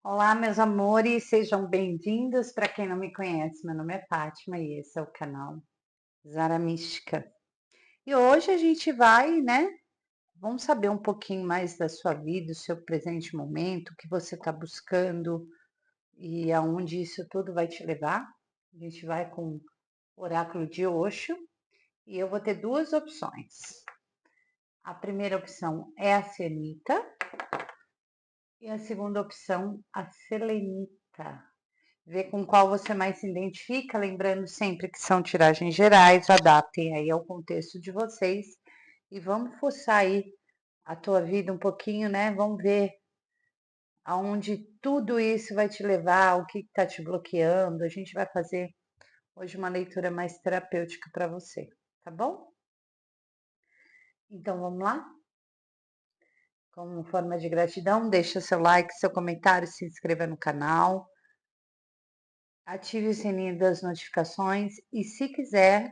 Olá, meus amores, sejam bem-vindos. Para quem não me conhece, meu nome é Fátima e esse é o canal Zara Mística. E hoje a gente vai, né? Vamos saber um pouquinho mais da sua vida, do seu presente momento, o que você está buscando e aonde isso tudo vai te levar. A gente vai com o oráculo de Osho e eu vou ter duas opções. A primeira opção é a Selenita e a segunda opção, a Selenita. Ver com qual você mais se identifica, lembrando sempre que são tiragens gerais, adaptem aí ao contexto de vocês e vamos forçar aí a tua vida um pouquinho, né? Vamos ver aonde tudo isso vai te levar, o que está te bloqueando. A gente vai fazer hoje uma leitura mais terapêutica para você, tá bom? Então vamos lá? Como forma de gratidão, deixa seu like, seu comentário, se inscreva no canal, ative o sininho das notificações e se quiser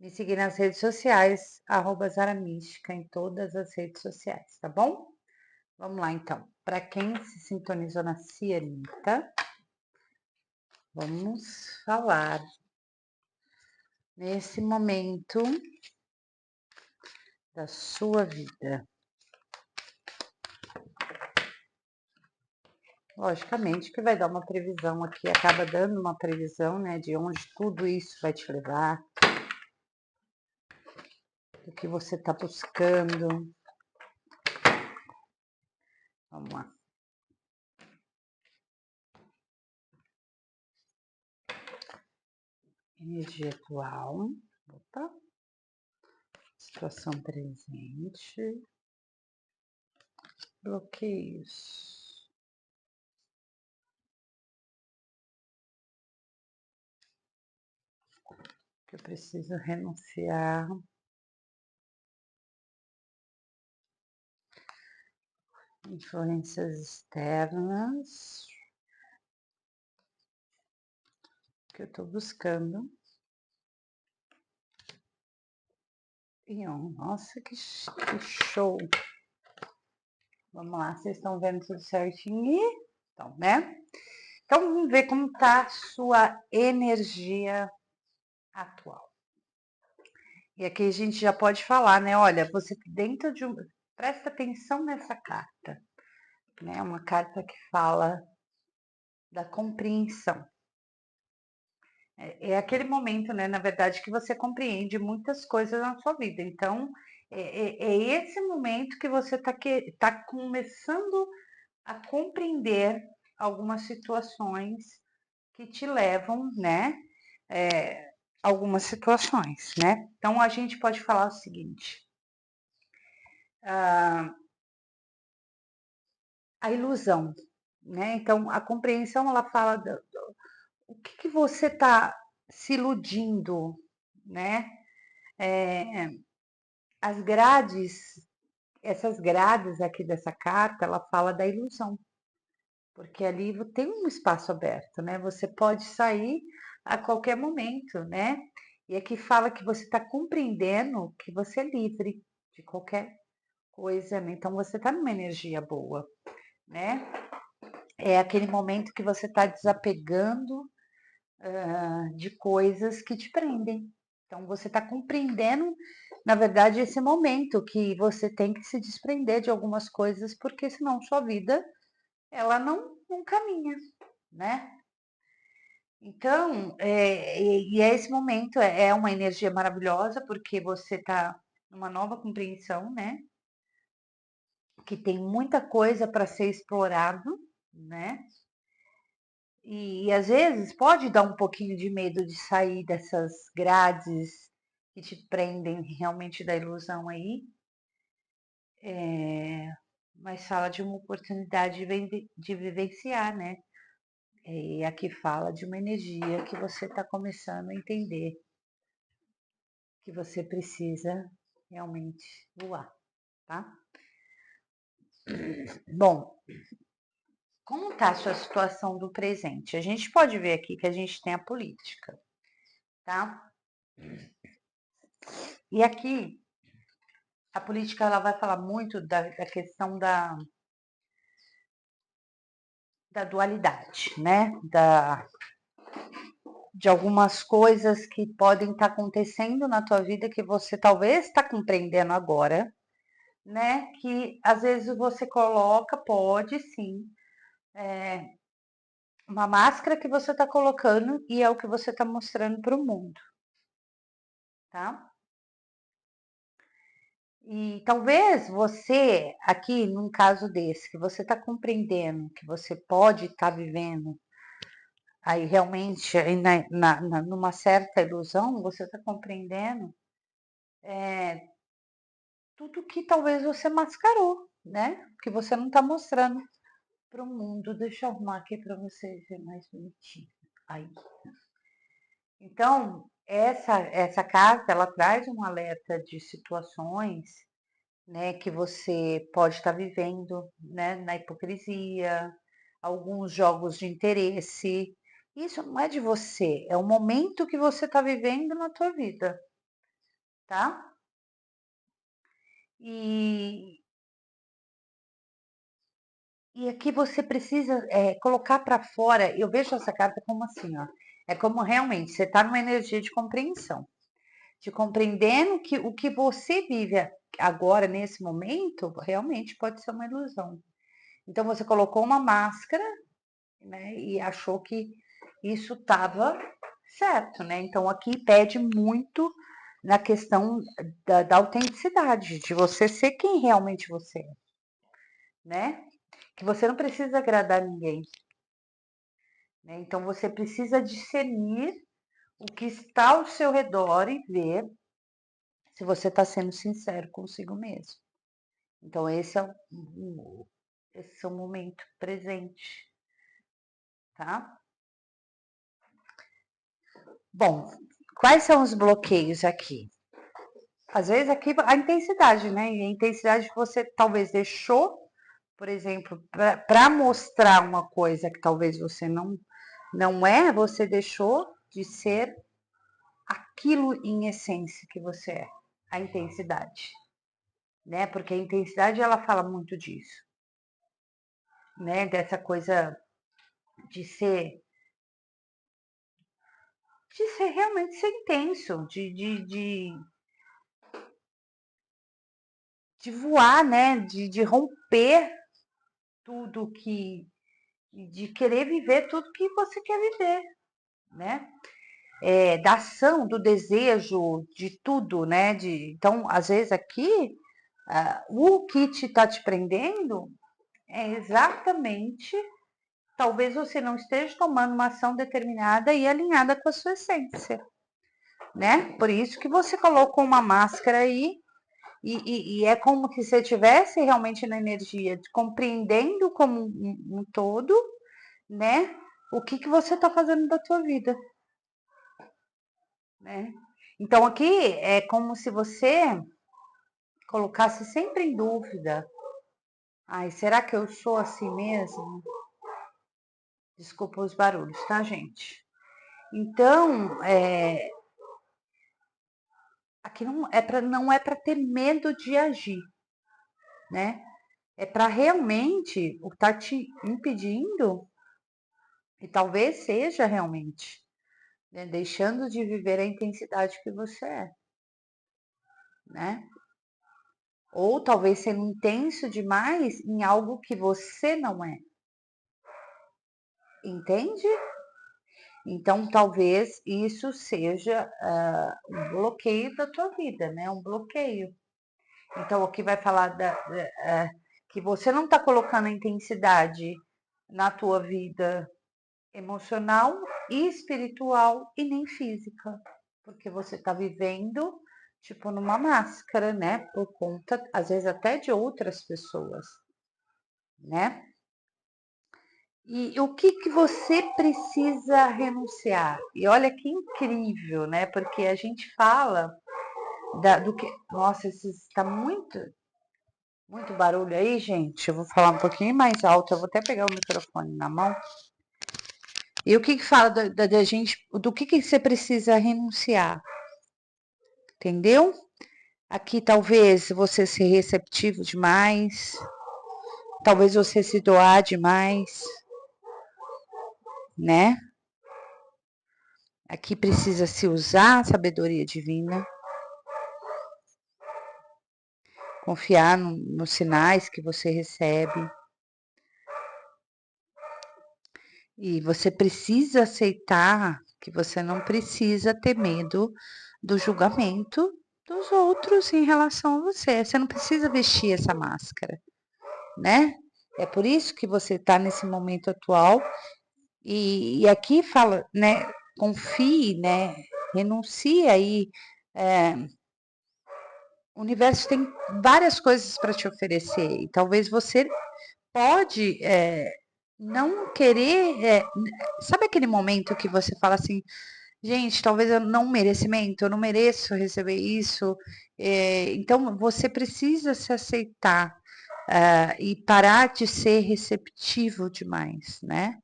me seguir nas redes sociais, @zaramística em todas as redes sociais, tá bom? Vamos lá então. Para quem se sintonizou na Cianita, vamos falar nesse momento da sua vida. Logicamente que vai dar uma previsão aqui, acaba dando uma previsão, né, de onde tudo isso vai te levar, do que você está buscando. Vamos lá. Energia atual. Opa. Situação presente. Bloqueios. Que eu preciso renunciar. Influências externas. Que eu estou buscando. E, ó, nossa, que show! Vamos lá, vocês estão vendo tudo certinho? Então, né? Então, vamos ver como está a sua energia atual. E aqui a gente já pode falar, né? Olha, você dentro de um... Presta atenção nessa carta, né? Uma carta que fala da compreensão. É aquele momento, né, na verdade, que você compreende muitas coisas na sua vida. Então, é esse momento que você tá começando a compreender algumas situações que te levam, né, algumas situações, né? Então, a gente pode falar o seguinte, a ilusão, né? Então, a compreensão, ela fala o que você está se iludindo, né? As grades, essas grades aqui dessa carta, ela fala da ilusão, porque ali tem um espaço aberto, né? Você pode sair a qualquer momento, né? E aqui fala que você está compreendendo que você é livre de qualquer coisa, né? Então você está numa energia boa, né? É aquele momento que você está desapegando de coisas que te prendem. Então você está compreendendo, na verdade, esse momento que você tem que se desprender de algumas coisas, porque senão sua vida ela não caminha, né? Então, é esse momento, é uma energia maravilhosa, porque você está numa nova compreensão, né? Que tem muita coisa para ser explorado, né? E às vezes pode dar um pouquinho de medo de sair dessas grades que te prendem realmente da ilusão aí, mas fala de uma oportunidade de vivenciar, né? E aqui fala de uma energia que você está começando a entender que você precisa realmente voar, tá? Bom, como está a sua situação do presente? A gente pode ver aqui que a gente tem a política, tá? E aqui a política ela vai falar muito da questão da dualidade, né? De algumas coisas que podem estar acontecendo na tua vida que você talvez está compreendendo agora, né? Que às vezes você coloca, pode sim, uma máscara que você está colocando e é o que você está mostrando para o mundo, tá? E talvez você, aqui num caso desse, que você está compreendendo, que você pode estar vivendo, aí realmente, aí numa certa ilusão, você está compreendendo tudo que talvez você mascarou, né? Que você não está mostrando para o mundo. Deixa eu arrumar aqui para você ver mais bonitinho. Aí. Então, essa carta, ela traz um alerta de situações, né, que você pode estar vivendo, né, na hipocrisia, alguns jogos de interesse. Isso não é de você, é o momento que você está vivendo na tua vida, tá? E aqui você precisa colocar para fora. Eu vejo essa carta como assim, ó. É como realmente você está numa energia de compreensão, de compreendendo que o que você vive agora, nesse momento, realmente pode ser uma ilusão. Então você colocou uma máscara, né, e achou que isso estava certo, né? Então aqui pede muito na questão da autenticidade, de você ser quem realmente você é, né? Que você não precisa agradar ninguém, né? Então você precisa discernir o que está ao seu redor e ver se você está sendo sincero consigo mesmo. Então esse é o momento presente, tá? Bom, quais são os bloqueios aqui? Às vezes aqui a intensidade, né? E a intensidade que você talvez deixou, por exemplo, para mostrar uma coisa que talvez você não é, você deixou de ser aquilo em essência que você é, a intensidade, né? Porque a intensidade ela fala muito disso, né? Dessa coisa de ser realmente ser intenso, de voar, né? De romper tudo que. De querer viver tudo que você quer viver, né? Da ação, do desejo, de tudo, né? Então, às vezes aqui, o que está te prendendo é exatamente, talvez você não esteja tomando uma ação determinada e alinhada com a sua essência, né? Por isso que você colocou uma máscara aí e é como se você estivesse realmente na energia, compreendendo como um todo, né? O que você está fazendo da tua vida, né? Então aqui é como se você colocasse sempre em dúvida. Ai, será que eu sou assim mesmo? Desculpa os barulhos, tá, gente? Então, aqui não é para ter medo de agir, né? É para realmente o que está te impedindo, e talvez seja realmente, né, deixando de viver a intensidade que você é, né? Ou talvez sendo intenso demais em algo que você não é. Entende? Então, talvez isso seja um bloqueio da tua vida, né? Um bloqueio. Então, aqui vai falar que você não está colocando a intensidade na tua vida emocional e espiritual e nem física, porque você está vivendo tipo numa máscara, né? Por conta, às vezes até de outras pessoas, né? E o que você precisa renunciar? E olha que incrível, né? Porque a gente fala do que. Nossa, está muito barulho aí, gente. Eu vou falar um pouquinho mais alto. Eu vou até pegar o microfone na mão. E o que fala da gente, do que você precisa renunciar? Entendeu? Aqui talvez você ser receptivo demais, talvez você se doar demais, né? Aqui precisa se usar a sabedoria divina, confiar nos sinais que você recebe. E você precisa aceitar que você não precisa ter medo do julgamento dos outros em relação a você. Você não precisa vestir essa máscara, né? É por isso que você está nesse momento atual. E aqui fala, né? Confie, né? Renuncie aí. O universo tem várias coisas para te oferecer. E talvez você pode não querer. Sabe aquele momento que você fala assim, gente, talvez eu não merecimento, eu não mereço receber isso. Então você precisa se aceitar e parar de ser receptivo demais, né?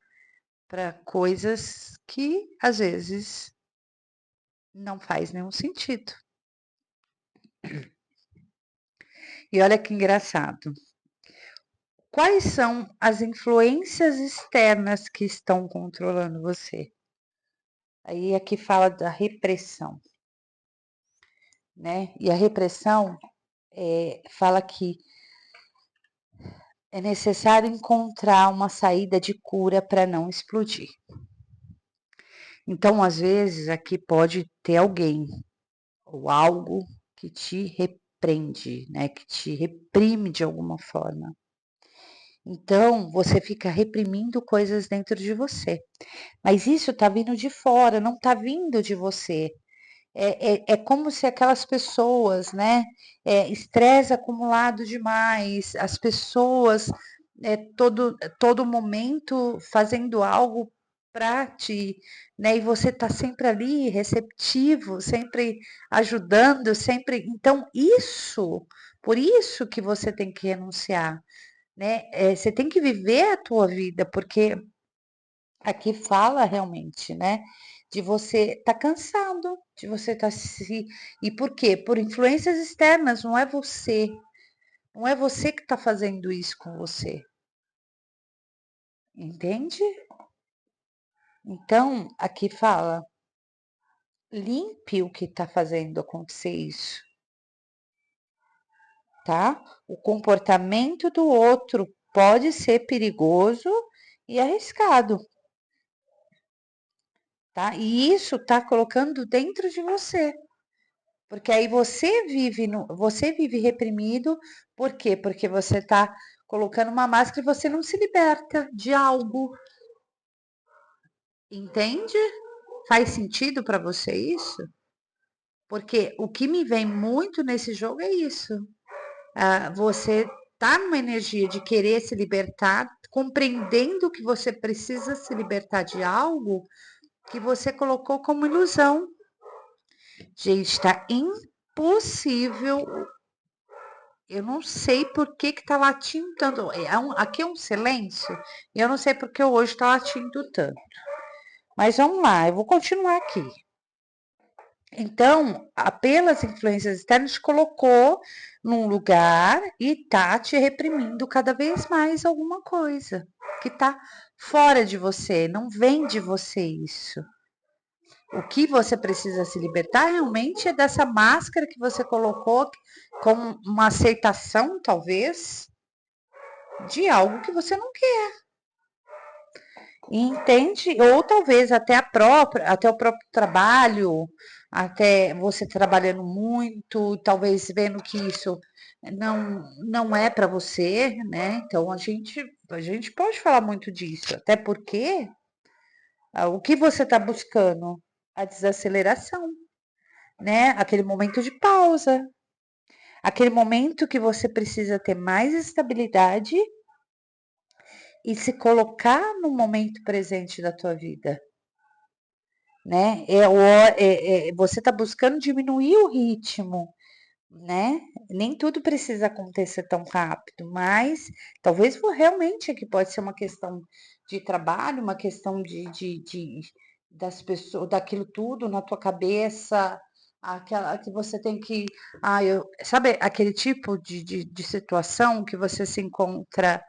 Para coisas que às vezes não faz nenhum sentido. E olha que engraçado. Quais são as influências externas que estão controlando você? Aí aqui fala da repressão, né? E a repressão fala que é necessário encontrar uma saída de cura para não explodir. Então, às vezes, aqui pode ter alguém ou algo que te repreende, né? Que te reprime de alguma forma. Então, você fica reprimindo coisas dentro de você. Mas isso está vindo de fora, não está vindo de você. É como se aquelas pessoas, né? Estresse acumulado demais, as pessoas todo momento fazendo algo para ti, né? E você está sempre ali, receptivo, sempre ajudando, sempre. Então, por isso que você tem que renunciar, né? Você tem que viver a tua vida, porque aqui fala realmente, né? De você estar cansado, de você estar se. E por quê? Por influências externas, não é você. Não é você que está fazendo isso com você. Entende? Então, aqui fala, limpe o que está fazendo acontecer isso, tá? O comportamento do outro pode ser perigoso e arriscado, tá? E isso está colocando dentro de você. Porque aí você vive reprimido, por quê? Porque você está colocando uma máscara e você não se liberta de algo. Entende? Faz sentido para você isso? Porque o que me vem muito nesse jogo é isso. Você tá numa energia de querer se libertar, compreendendo que você precisa se libertar de algo que você colocou como ilusão. Gente, está impossível. Eu não sei por que que tá latindo tanto. Aqui é um silêncio. E eu não sei por que hoje tá latindo tanto. Mas vamos lá, eu vou continuar aqui. Então, pelas influências externas, te colocou num lugar e tá te reprimindo cada vez mais alguma coisa que tá fora de você, não vem de você isso. O que você precisa se libertar realmente é dessa máscara que você colocou com uma aceitação, talvez, de algo que você não quer. Entende? Ou talvez até até o próprio trabalho, até você trabalhando muito, talvez vendo que isso não é para você, né? Então a gente pode falar muito disso, até porque o que você está buscando? A desaceleração, né? Aquele momento de pausa, aquele momento que você precisa ter mais estabilidade e se colocar no momento presente da tua vida, né? Você está buscando diminuir o ritmo, né? Nem tudo precisa acontecer tão rápido, mas talvez realmente aqui pode ser uma questão de trabalho, uma questão das pessoas, daquilo tudo na tua cabeça, aquela que você tem que, sabe aquele tipo de situação que você se encontra,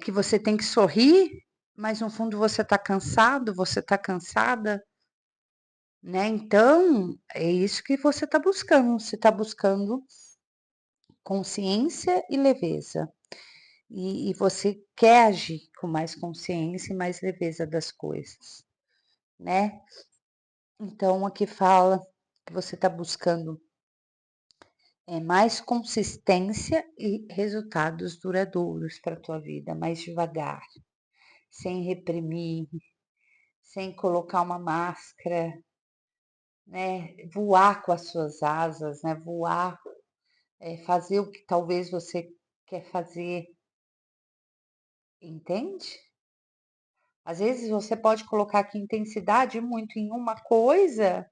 que você tem que sorrir, mas no fundo você está cansado, você está cansada, né? Então, é isso que você está buscando. Você está buscando consciência e leveza. E você quer agir com mais consciência e mais leveza das coisas, né? Então, aqui fala que você está buscando mais consistência e resultados duradouros para a tua vida, mais devagar, sem reprimir, sem colocar uma máscara, né? Voar com as suas asas, né? Voar, fazer o que talvez você quer fazer, entende? Às vezes você pode colocar aqui intensidade muito em uma coisa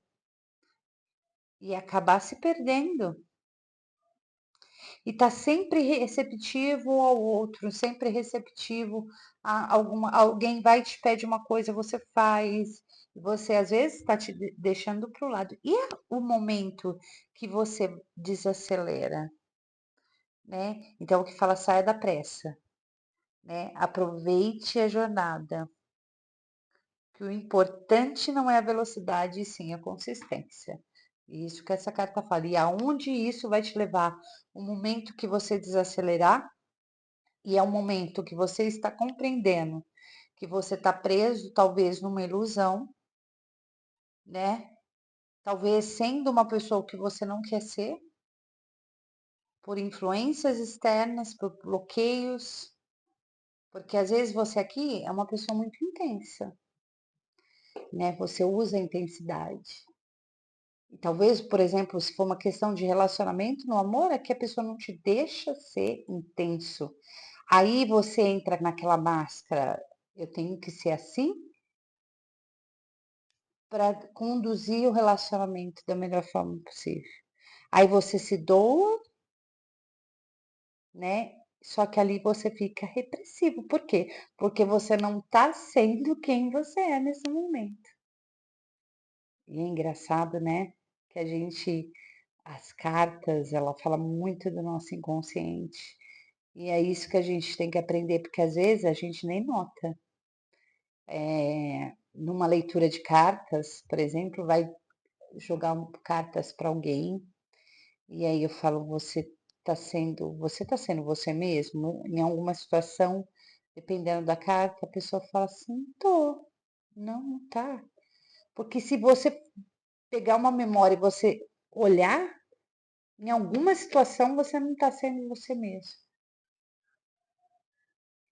e acabar se perdendo. E tá sempre receptivo ao outro, sempre receptivo a alguém vai e te pede uma coisa, você faz, você às vezes está te deixando para o lado. E é o momento que você desacelera, né? Então o que fala, saia da pressa, né? Aproveite a jornada. Que o importante não é a velocidade, e sim a consistência. Isso que essa carta fala. E aonde isso vai te levar? O momento que você desacelerar, e é um momento que você está compreendendo que você está preso, talvez, numa ilusão, né? Talvez sendo uma pessoa que você não quer ser, por influências externas, por bloqueios, porque às vezes você aqui é uma pessoa muito intensa, né? Você usa a intensidade. E talvez, por exemplo, se for uma questão de relacionamento no amor, é que a pessoa não te deixa ser intenso. Aí você entra naquela máscara, eu tenho que ser assim para conduzir o relacionamento da melhor forma possível. Aí você se doa, né? Só que ali você fica repressivo. Por quê? Porque você não está sendo quem você é nesse momento. E é engraçado, né? Que a gente, as cartas, ela fala muito do nosso inconsciente. E é isso que a gente tem que aprender, porque às vezes a gente nem nota. Numa leitura de cartas, por exemplo, vai jogar cartas para alguém, e aí eu falo, você tá sendo você mesmo? Em alguma situação, dependendo da carta, a pessoa fala assim, tô. Não, não tá. Porque se você pegar uma memória e você olhar, em alguma situação você não tá sendo você mesmo.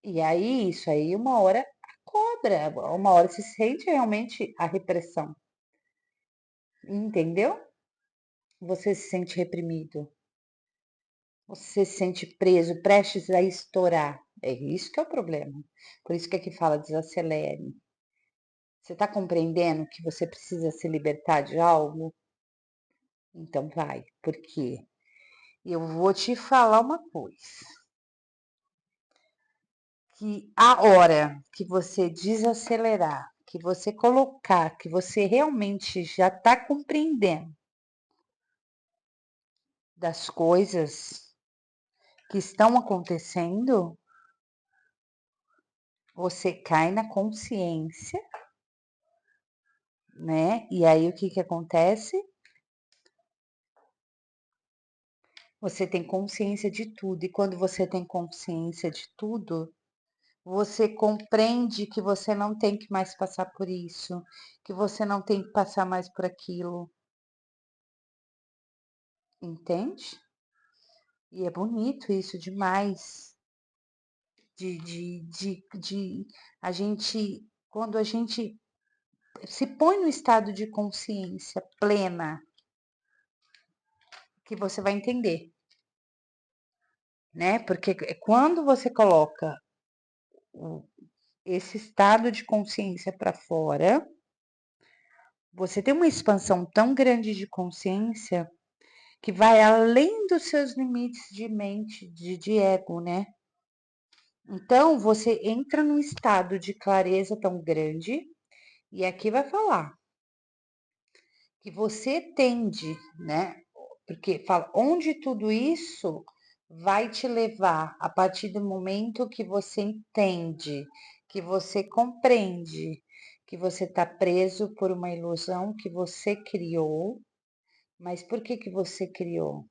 E aí, isso aí, uma hora cobra, uma hora se sente realmente a repressão, entendeu? Você se sente reprimido, você se sente preso, prestes a estourar. É isso que é o problema. Por isso que aqui fala desacelere. Você está compreendendo que você precisa se libertar de algo? Então vai, por quê? Eu vou te falar uma coisa. Que a hora que você desacelerar, que você colocar, que você realmente já está compreendendo das coisas que estão acontecendo, você cai na consciência, né? E aí o que que acontece? Você tem consciência de tudo, e quando você tem consciência de tudo, você compreende que você não tem que mais passar por isso, que você não tem que passar mais por aquilo, entende? E é bonito isso demais. De a gente, quando a gente se põe no estado de consciência plena, que você vai entender, né? Porque quando você coloca esse estado de consciência para fora, você tem uma expansão tão grande de consciência que vai além dos seus limites de mente, de ego, né? Então, você entra num estado de clareza tão grande, e aqui vai falar que você tende, né? Porque fala onde tudo isso vai te levar a partir do momento que você entende que você compreende que você está preso por uma ilusão que você criou, mas por que você criou?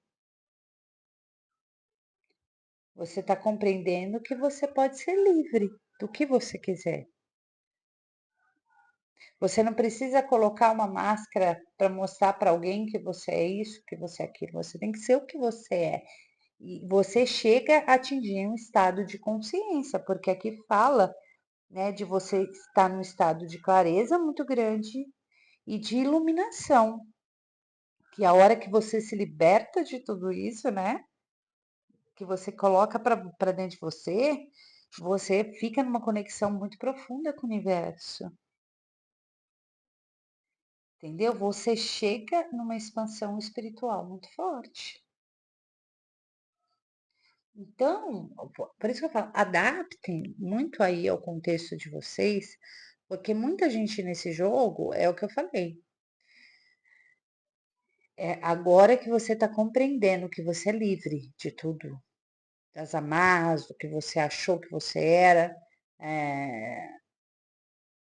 Você está compreendendo que você pode ser livre do que você quiser. Você não precisa colocar uma máscara para mostrar para alguém que você é isso, que você é aquilo. Você tem que ser o que você é. E você chega a atingir um estado de consciência, porque aqui fala, né, de você estar num estado de clareza muito grande e de iluminação. Que a hora que você se liberta de tudo isso, né, que você coloca para dentro de você, você fica numa conexão muito profunda com o universo. Entendeu? Você chega numa expansão espiritual muito forte. Então, por isso que eu falo, adaptem muito aí ao contexto de vocês, porque muita gente nesse jogo, é o que eu falei. É agora que você está compreendendo que você é livre de tudo, das amarras, do que você achou que você era.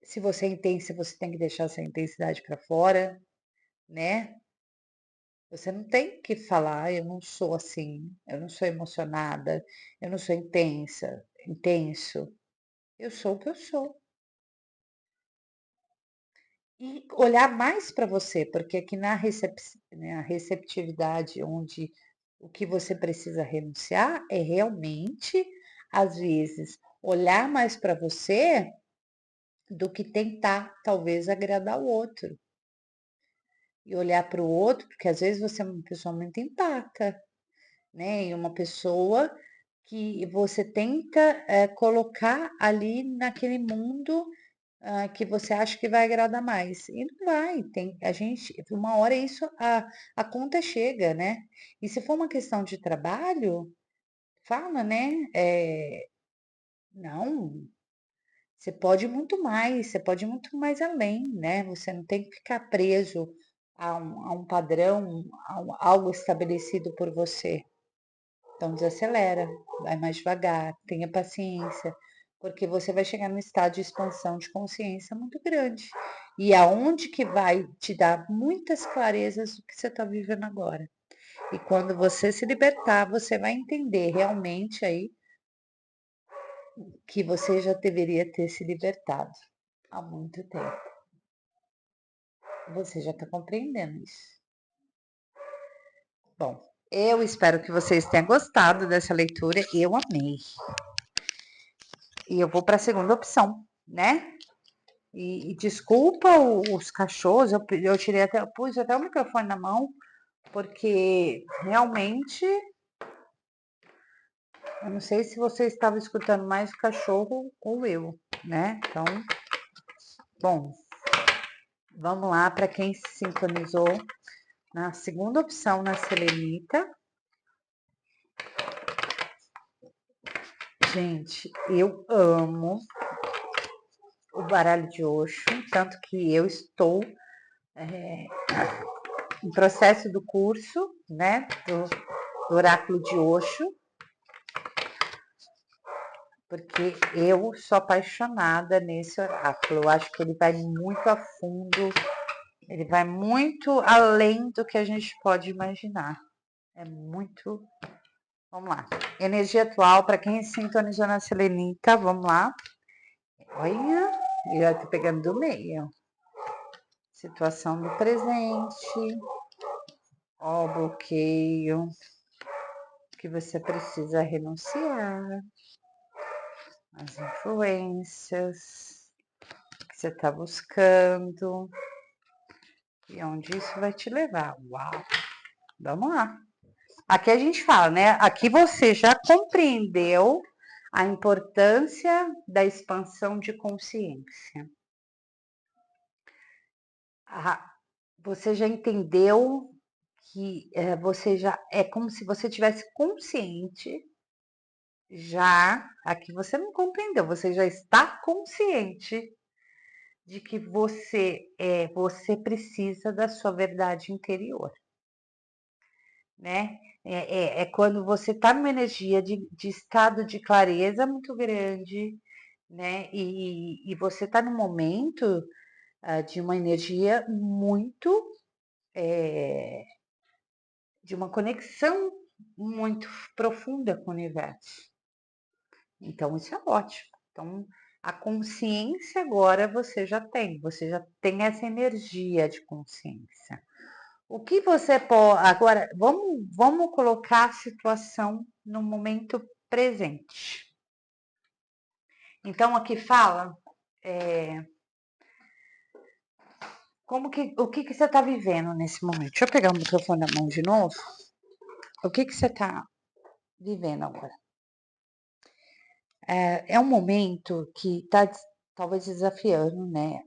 Se você é intensa, você tem que deixar essa intensidade para fora, né? Você não tem que falar, eu não sou assim, eu não sou emocionada, eu não sou intenso. Eu sou o que eu sou. E olhar mais para você, porque aqui né, a receptividade, onde o que você precisa renunciar é realmente, às vezes, olhar mais para você do que tentar, talvez, agradar o outro. E olhar para o outro, porque às vezes você é uma pessoa muito empática, né? E uma pessoa que você tenta colocar ali naquele mundo que você acha que vai agradar mais. E não vai, a gente, uma hora isso, a conta chega, né? E se for uma questão de trabalho, fala, né? Não, você pode ir muito mais além, né? Você não tem que ficar preso a um padrão, algo estabelecido por você. Então desacelera, vai mais devagar, tenha paciência, porque você vai chegar num estado de expansão de consciência muito grande. E aonde que vai te dar muitas clarezas do que você está vivendo agora. E quando você se libertar, você vai entender realmente aí que você já deveria ter se libertado há muito tempo. Você já está compreendendo isso. Bom, eu espero que vocês tenham gostado dessa leitura. Eu amei. E eu vou para a segunda opção, né? E desculpa os cachorros, eu tirei até, pus até o microfone na mão, porque realmente eu não sei se você estava escutando mais o cachorro ou eu, né? Então, bom, vamos lá para quem se sintonizou na segunda opção na selenita. Gente, eu amo o baralho de Osho, tanto que eu estou em processo do curso, né, do oráculo de Osho, porque eu sou apaixonada nesse oráculo. Eu acho que ele vai muito a fundo, ele vai muito além do que a gente pode imaginar. É muito. Vamos lá. Energia atual, para quem sintonizou na selenita, vamos lá. Olha, eu já tô pegando do meio. Situação do presente. Ó, bloqueio. Que você precisa renunciar. As influências que você está buscando. E onde isso vai te levar? Uau! Vamos lá. Aqui a gente fala, né? Aqui você já compreendeu a importância da expansão de consciência. Você já entendeu que você já é como se você tivesse consciente. Já aqui você não compreendeu, você já está consciente de que você precisa da sua verdade interior, né? É quando você está numa energia de estado de clareza muito grande, né? E você está num momento de uma energia muito, de uma conexão muito profunda com o universo. Então, isso é ótimo. Então, a consciência agora você já tem essa energia de consciência. O que você pode. Agora, vamos colocar a situação no momento presente. Então, aqui fala. O que você está vivendo nesse momento? Deixa eu pegar o microfone na mão de novo. O que você está vivendo agora? É um momento que está talvez desafiando, né?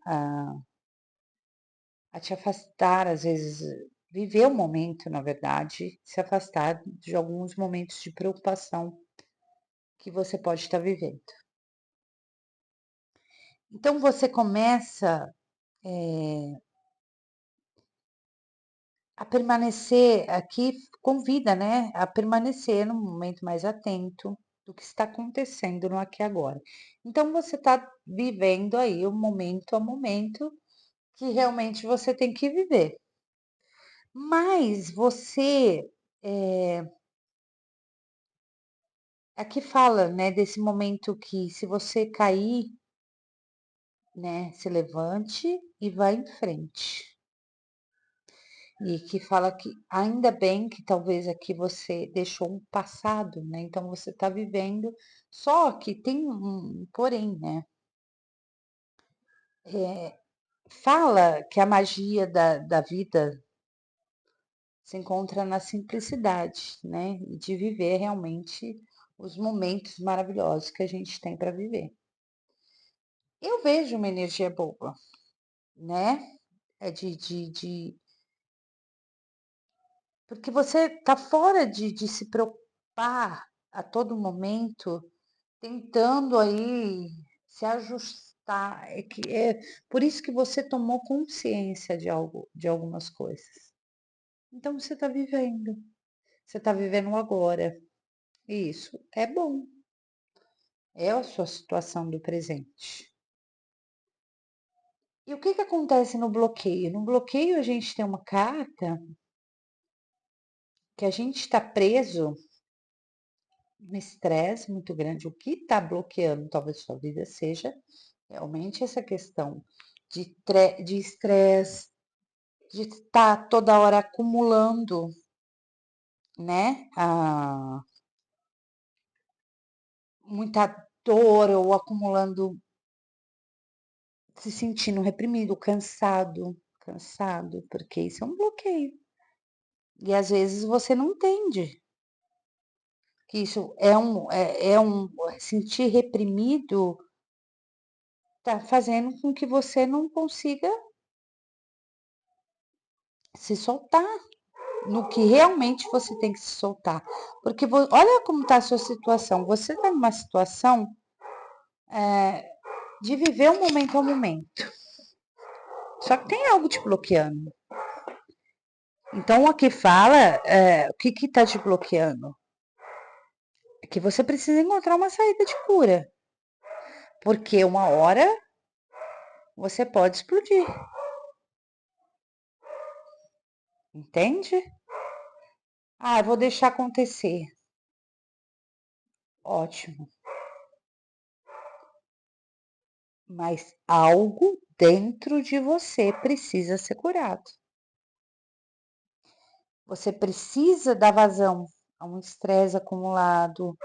A te afastar, às vezes, viver o momento, na verdade, se afastar de alguns momentos de preocupação que você pode estar vivendo. Então você começa a permanecer aqui, convida, né, a permanecer no momento mais atento do que está acontecendo no aqui e agora. Então você está vivendo aí o momento a momento que realmente você tem que viver. Mas você aqui fala, né, desse momento que se você cair, né, se levante e vá em frente. E que fala que ainda bem que talvez aqui você deixou um passado, né? Então você está vivendo, só que tem um porém, né? Fala que a magia da vida se encontra na simplicidade, né? E de viver realmente os momentos maravilhosos que a gente tem para viver. Eu vejo uma energia boa, né? É porque você está fora de se preocupar a todo momento, tentando aí se ajustar. É por isso que você tomou consciência de algo, de algumas coisas. Então você está vivendo o agora. E isso é bom. É a sua situação do presente. E o que acontece no bloqueio? No bloqueio a gente tem uma carta que a gente está preso um estresse muito grande. O que está bloqueando talvez sua vida seja realmente essa questão de estresse, de estar toda hora acumulando, né? Muita dor ou acumulando, se sentindo reprimido, cansado, porque isso é um bloqueio. E às vezes você não entende que isso é um sentir reprimido, tá fazendo com que você não consiga se soltar no que realmente você tem que se soltar. Porque olha como está a sua situação. Você está numa situação de viver um momento ao momento. Só que tem algo te bloqueando. Então, o que fala, o que está te bloqueando? É que você precisa encontrar uma saída de cura. Porque uma hora você pode explodir. Entende? Ah, eu vou deixar acontecer. Ótimo. Mas algo dentro de você precisa ser curado. Você precisa dar vazão a um estresse acumulado.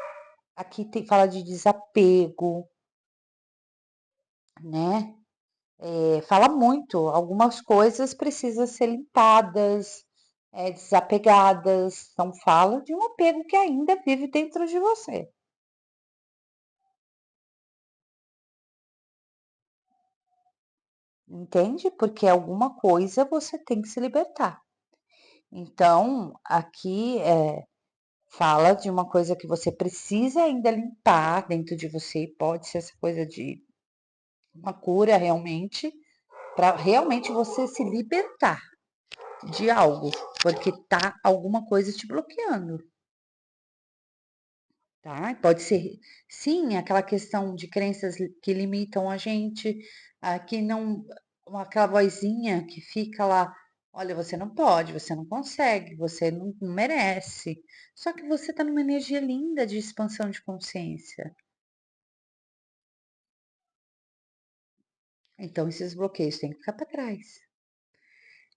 Aqui fala de desapego, né? Fala muito. Algumas coisas precisam ser limpadas, desapegadas. Então, fala de um apego que ainda vive dentro de você. Entende? Porque alguma coisa você tem que se libertar. Então, aqui fala de uma coisa que você precisa ainda limpar dentro de você. Pode ser essa coisa de uma cura realmente, para realmente você se libertar de algo, porque tá alguma coisa te bloqueando. tá? Pode ser, sim, aquela questão de crenças que limitam a gente, que não, aquela vozinha que fica lá, olha, você não pode, você não consegue, você não merece. Só que você está numa energia linda de expansão de consciência. Então, esses bloqueios têm que ficar para trás.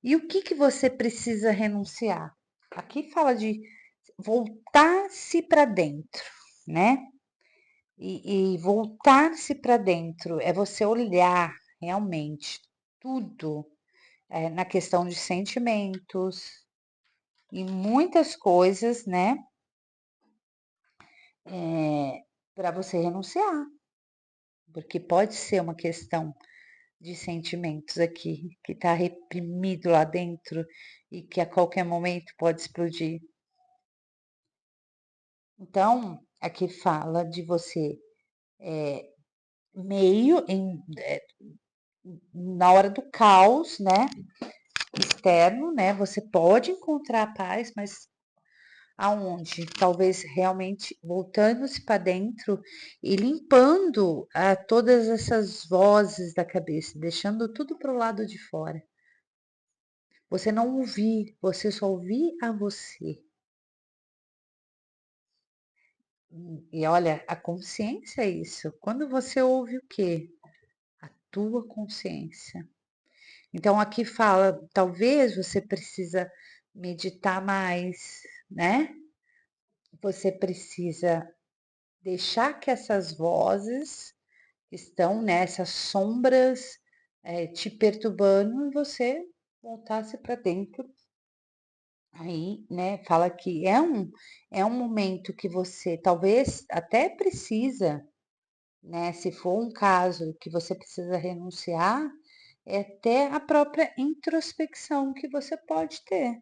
E o que que você precisa renunciar? Aqui fala de voltar-se para dentro, né? E voltar-se para dentro é você olhar realmente tudo na questão de sentimentos e muitas coisas, né? Para você renunciar, porque pode ser uma questão de sentimentos aqui que está reprimido lá dentro e que a qualquer momento pode explodir. Então, aqui fala de você meio na hora do caos, né? Externo, né? Você pode encontrar a paz, mas aonde? Talvez realmente voltando-se para dentro e limpando todas essas vozes da cabeça, deixando tudo para o lado de fora. Você não ouvir, você só ouvir a você. E olha, a consciência é isso. Quando você ouve o quê? A tua consciência. Então aqui fala, talvez você precisa meditar mais, né? Você precisa deixar que essas vozes que estão nessas sombras te perturbando e você voltasse para dentro. Aí, né, fala que é um momento que você talvez até precisa, né, se for um caso que você precisa renunciar, é até a própria introspecção que você pode ter,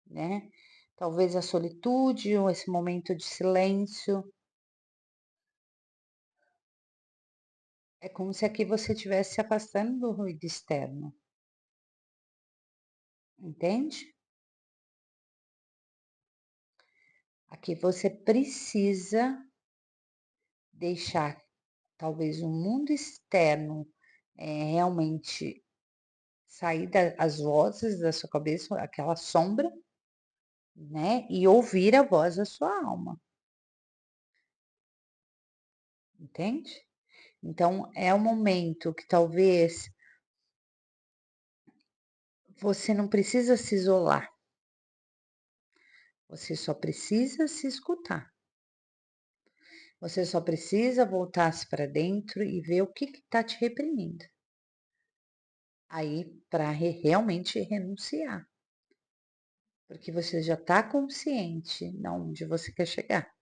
né? Talvez a solitude ou esse momento de silêncio. É como se aqui você estivesse se afastando do ruído externo, entende? Aqui você precisa deixar talvez o mundo externo realmente sair as vozes da sua cabeça, aquela sombra, né? E ouvir a voz da sua alma, entende? Então é um momento que talvez você não precisa se isolar, você só precisa se escutar. Você só precisa voltar-se para dentro e ver o que está te reprimindo. Aí, para realmente renunciar. Porque você já está consciente de onde você quer chegar.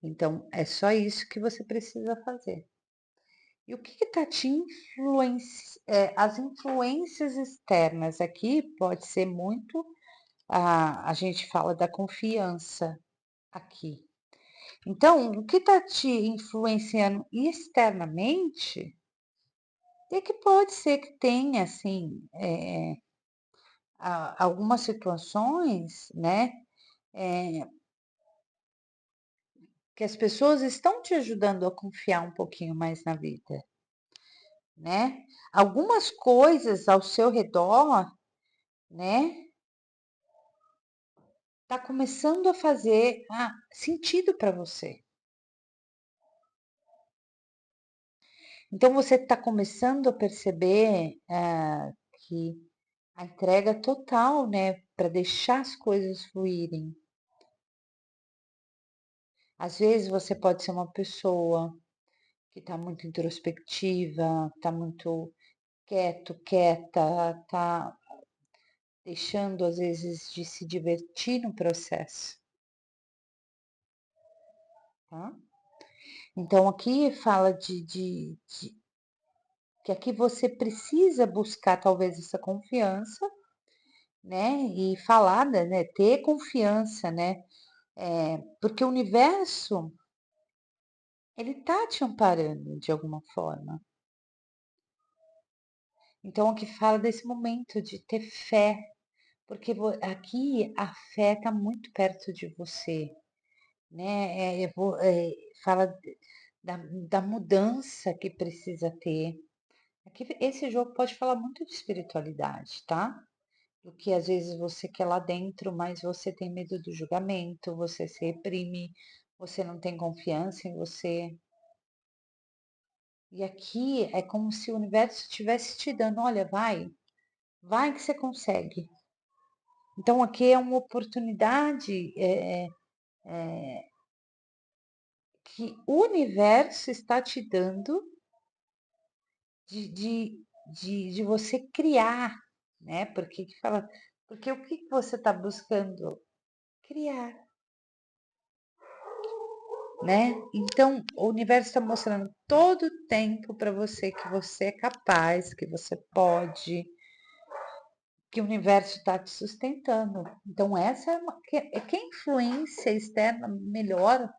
Então, é só isso que você precisa fazer. E o que está te influenciando? As influências externas aqui pode ser muito. A gente fala da confiança aqui. Então, o que está te influenciando externamente é que pode ser que tenha, assim, algumas situações, né, que as pessoas estão te ajudando a confiar um pouquinho mais na vida, né? Algumas coisas ao seu redor, né, tá começando a fazer sentido para você. Então você está começando a perceber que a entrega total, né, para deixar as coisas fluírem. Às vezes você pode ser uma pessoa que está muito introspectiva, está muito quieto, quieta, está deixando às vezes de se divertir no processo, tá? Então aqui fala de que aqui você precisa buscar talvez essa confiança, né? E falar, né? Ter confiança, né? Porque o universo ele tá te amparando de alguma forma. Então aqui fala desse momento de ter fé, porque aqui a fé está muito perto de você, né? Fala da mudança que precisa ter. Aqui, esse jogo pode falar muito de espiritualidade, tá? Do que às vezes você quer lá dentro, mas você tem medo do julgamento, você se reprime, você não tem confiança em você. E aqui é como se o universo estivesse te dando, olha, vai que você consegue. Então aqui é uma oportunidade que o universo está te dando de, de, de você criar, né? Porque o que você está buscando? Criar, né? Então o universo está mostrando todo o tempo para você que você é capaz, que você pode, que o universo está te sustentando. Então essa que influência externa melhor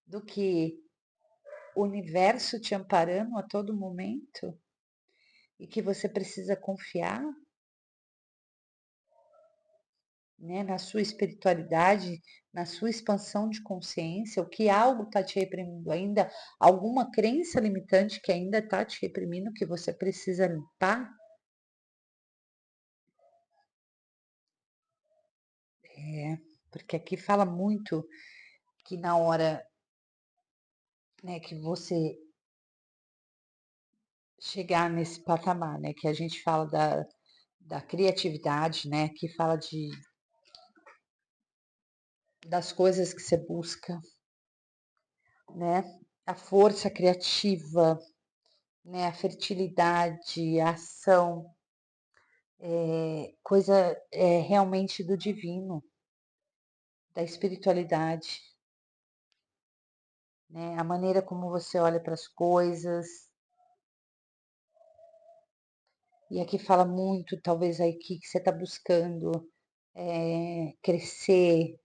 do que o universo te amparando a todo momento e que você precisa confiar, né, na sua espiritualidade, na sua expansão de consciência, o que algo está te reprimindo ainda, alguma crença limitante que ainda está te reprimindo, que você precisa limpar. Porque aqui fala muito que na hora, né, que você chegar nesse patamar, né, que a gente fala da criatividade, né, que fala das coisas que você busca, né, a força criativa, né, a fertilidade, a ação, coisa realmente do divino, da espiritualidade, né, a maneira como você olha para as coisas. E aqui fala muito, talvez aí que você está buscando crescer,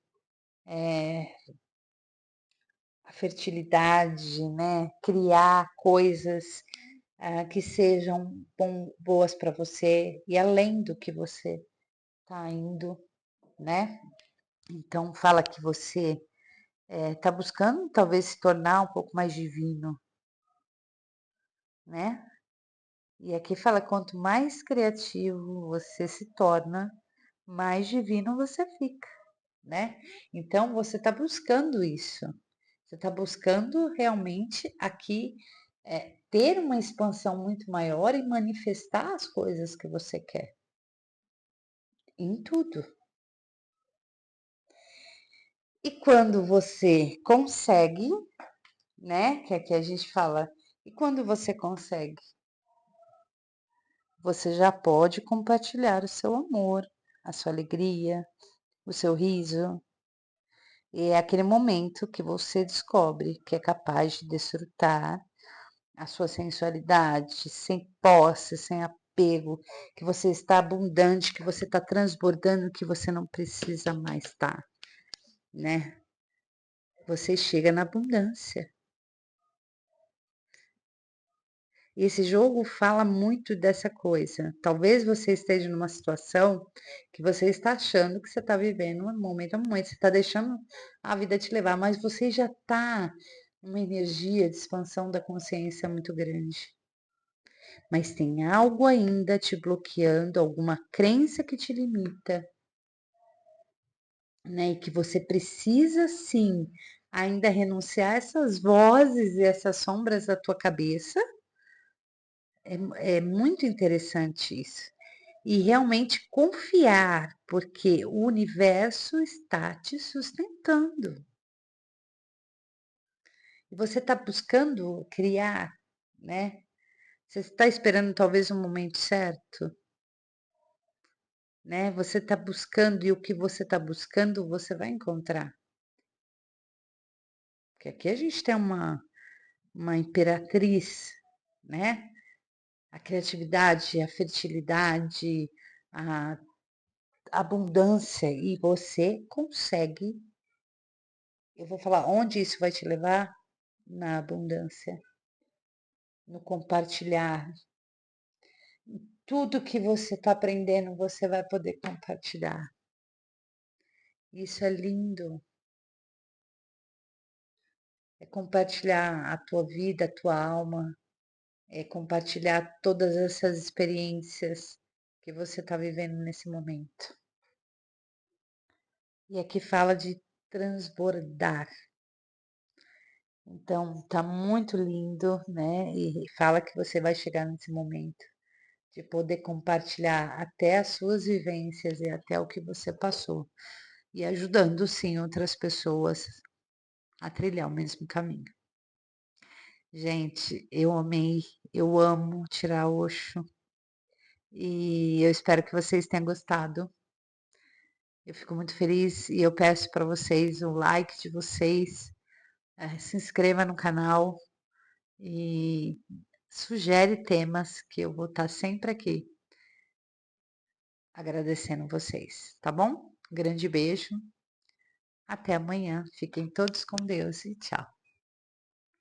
a fertilidade, né? Criar coisas que sejam boas para você e além do que você está indo, né? Então fala que você está buscando talvez se tornar um pouco mais divino, né? E aqui fala quanto mais criativo você se torna, mais divino você fica, né? Então você está buscando isso. Você está buscando realmente aqui ter uma expansão muito maior e manifestar as coisas que você quer em tudo. E quando você consegue, né? Que aqui a gente fala, e quando você consegue, você já pode compartilhar o seu amor, a sua alegria, o seu riso. E é aquele momento que você descobre que é capaz de desfrutar a sua sensualidade, sem posse, sem apego, que você está abundante, que você está transbordando, que você não precisa mais estar, né? Você chega na abundância. E esse jogo fala muito dessa coisa. Talvez você esteja numa situação que você está achando que você está vivendo um momento a momento, você está deixando a vida te levar, mas você já está numa energia de expansão da consciência muito grande. Mas tem algo ainda te bloqueando, alguma crença que te limita, né? E que você precisa sim ainda renunciar a essas vozes e essas sombras da tua cabeça. É muito interessante isso. E realmente confiar, porque o universo está te sustentando. E você está buscando criar, né? Você está esperando talvez um momento certo, né? Você está buscando e o que você está buscando você vai encontrar. Porque aqui a gente tem uma imperatriz, né? A criatividade, a fertilidade, a abundância e você consegue. Eu vou falar onde isso vai te levar? Na abundância, no compartilhar, tudo que você está aprendendo, você vai poder compartilhar. Isso é lindo. É compartilhar a tua vida, a tua alma, é compartilhar todas essas experiências que você está vivendo nesse momento. E aqui fala de transbordar. Então, tá muito lindo, né? E fala que você vai chegar nesse momento de poder compartilhar até as suas vivências e até o que você passou. E ajudando, sim, outras pessoas a trilhar o mesmo caminho. Gente, eu amei, eu amo tirar Osho e eu espero que vocês tenham gostado. Eu fico muito feliz e eu peço para vocês o like de vocês, se inscreva no canal e sugere temas que eu vou estar sempre aqui agradecendo vocês, tá bom? Grande beijo, até amanhã, fiquem todos com Deus e tchau.